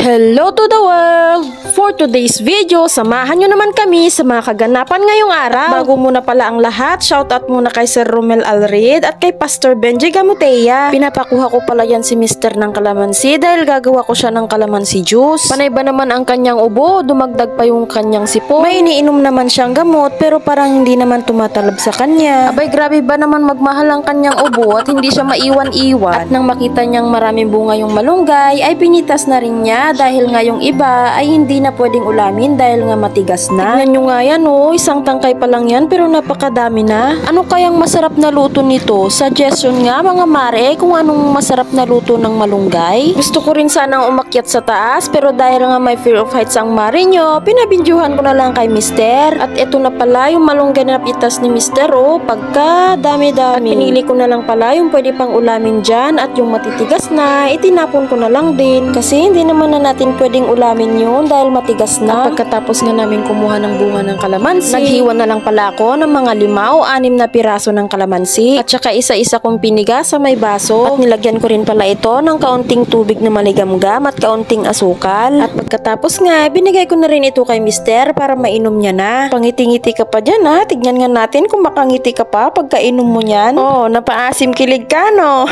Hello to the world! For today's video, samahan nyo naman kami sa mga kaganapan ngayong araw. Bago muna pala ang lahat, shoutout muna kay Sir Romel Alrid at kay Pastor Benji Gamuteya. Pinapakuha ko pala yan si Mr. ng kalamansi dahil gagawa ko siya ng kalamansi juice. Panay ba naman ang kanyang ubo? Dumagdag pa yung kanyang sipon. May iniinom naman siyang gamot pero parang hindi naman tumatalab sa kanya. Abay, grabe ba naman magmahal ang kanyang ubo at hindi siya maiwan-iwan. At nang makita niyang maraming bunga yung malunggay, ay pinitas na rin niya dahil nga yung iba ay hindi na pwedeng ulamin dahil nga matigas na. Tignan nyo nga yan oh, isang tangkay pa lang yan pero napakadami na. Ano kayang masarap na luto nito? Suggestion nga mga mare kung anong masarap na luto ng malunggay. Gusto ko rin sanang umakyat sa taas pero dahil nga may fear of heights ang mare nyo, pinabindyuhan ko na lang kay Mister. At ito na pala yung malunggay na pitas ni Mister oh, pagka dami-dami. At pinili ko na lang pala yung pwede pang ulamin dyan at yung matitigas na, itinapon ko na lang din. Kasi hindi naman na natin pwedeng ulamin yun dahil matigas na. At pagkatapos nga namin kumuha ng bunga ng kalamansi, naghiwa na lang pala ako ng mga 5 o 6 na piraso ng kalamansi at saka isa-isa kong piniga sa may baso at nilagyan ko rin pala ito ng kaunting tubig na maligamgam at kaunting asukal. At pagkatapos nga, binigay ko na rin ito kay Mister para mainom niya na. Pangiti-ngiti ka pa dyan ha, tignan nga natin kung makangiti ka pa pagkainom mo niyan. Oh, napaasim kilig ka no?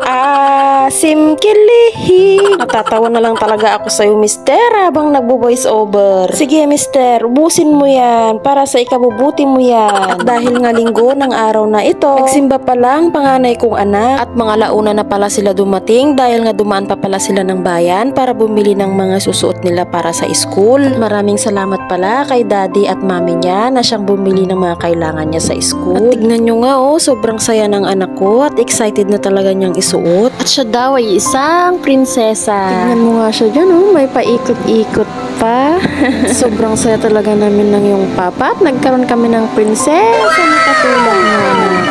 Asim kilihi. Natatawa na lang talaga ako sa'yo Mister habang nagbo-voice over. Sige Mister, ubusin mo yan para sa ikabubuti mo yan. At dahil nga linggo ng araw na ito, nagsimba pa lang panganay kong anak at mga launa na pala sila dumating dahil nga dumaan pa pala sila ng bayan para bumili ng mga susuot nila para sa school. At maraming salamat pala kay daddy at mami niya na siyang bumili ng mga kailangan niya sa school. At tignan nyo nga oh, sobrang saya ng anak ko at excited na talaga niyang isuot. At siya daw ay isang prinsesa. Tignan mo nga siya dyan oh, may paikot-ikot pa. Sobrang saya talaga namin ng yung papa at nagkaroon kami ng prinsesa na katulad mo.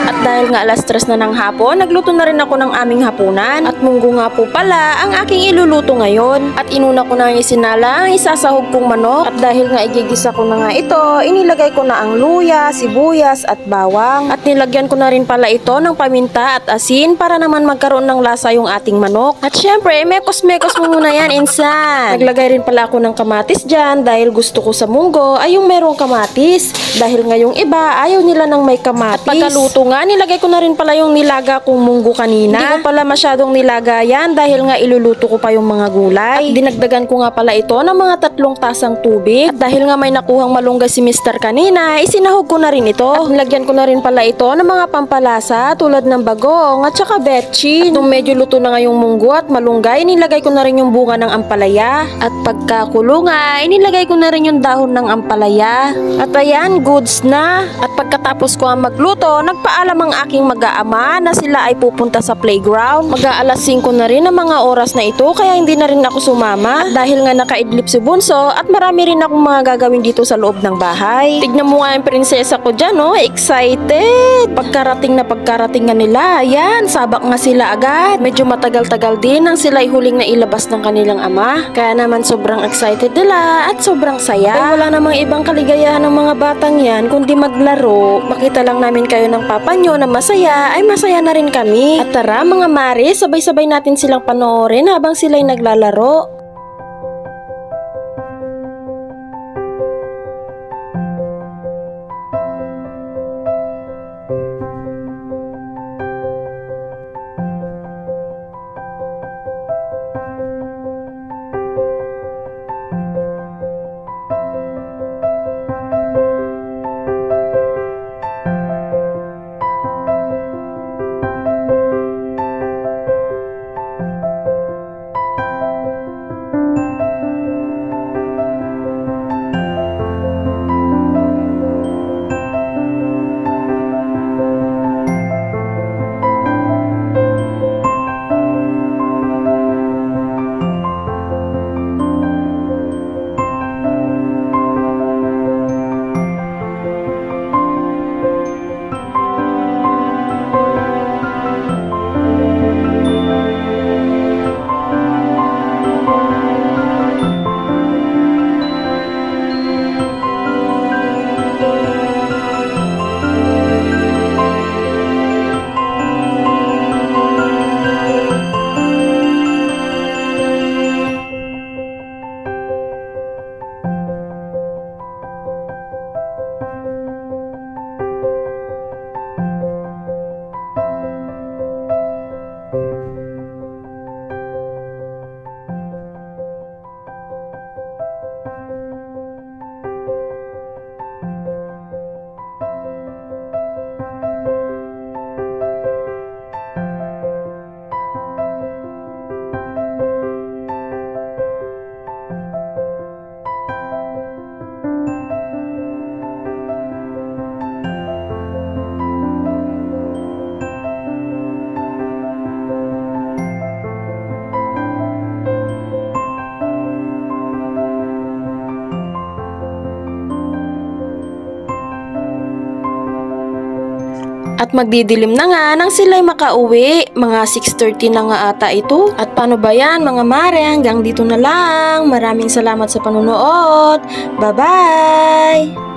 At dahil nga alas 3 na ng hapon, nagluto na rin ako ng aming hapunan. At munggo nga po pala ang aking iluluto ngayon. At inuna ko na yung isinala ang isasahog kong manok. At dahil nga igigisa ko na nga ito, inilagay ko na ang luya, sibuyas at bawang. At nilagyan ko na rin pala ito ng paminta at asin para naman magkaroon ng lasa yung ating manok. At syempre, mekos-mekos mo muna yan, insan. Naglagay rin pala ako ng kamatis dyan dahil gusto ko sa munggo ay yung merong kamatis. Dahil nga yung iba, ayaw nila ng may kamatis. At pagkaluto nga, nilagay ko na rin pala yung nilaga kong munggo kanina. Hindi ko pala masyadong nilaga yan dahil nga iluluto ko pa yung mga gulay. At dinagdagan ko nga pala ito ng mga 3 tasang tubig. At dahil nga may nakuhang malunggay si Mister kanina, isinahog ko na rin ito. At nilagyan ko na rin pala ito ng mga pampalasa tulad ng bagong at saka betchin. At nung medyo luto na nga yung munggo at malunggay, nilagay ko na rin yung bunga ng ampalaya. At pagkakulo nga, inilagay ko na rin yung dahon ng ampalaya. At ayan, goods na. At pagkatapos ko ang magluto, nagpaalam ang aking mag-aama na sila ay pupunta sa playground. Mag-aalas 5 na rin ang mga oras na ito kaya hindi na rin ako sumama. At dahil nga nakaidlip si Bunso at marami rin akong mga gagawin dito sa loob ng bahay. Tignan mo nga yung prinsesa ko dyan oh, excited. Pagkarating nga nila, ayan, sabak nga sila agad. Medyo matagal-tagal din nang sila ay huling na ilabas ng kanilang ama. Kaya naman sobrang excited nila at sobrang saya. Ay wala namang ibang kaligayahan ng mga batang yan kundi maglaro. Makita lang namin kayo ng papa nyo na masaya, ay masaya na rin kami. At tara mga mare, sabay-sabay natin silang panoorin habang sila'y naglalaro. At magdidilim na nga nang sila'y makauwi. Mga 6:30 na nga ata ito. At paano ba yan mga mare? Hanggang dito na lang. Maraming salamat sa panunood. Bye-bye!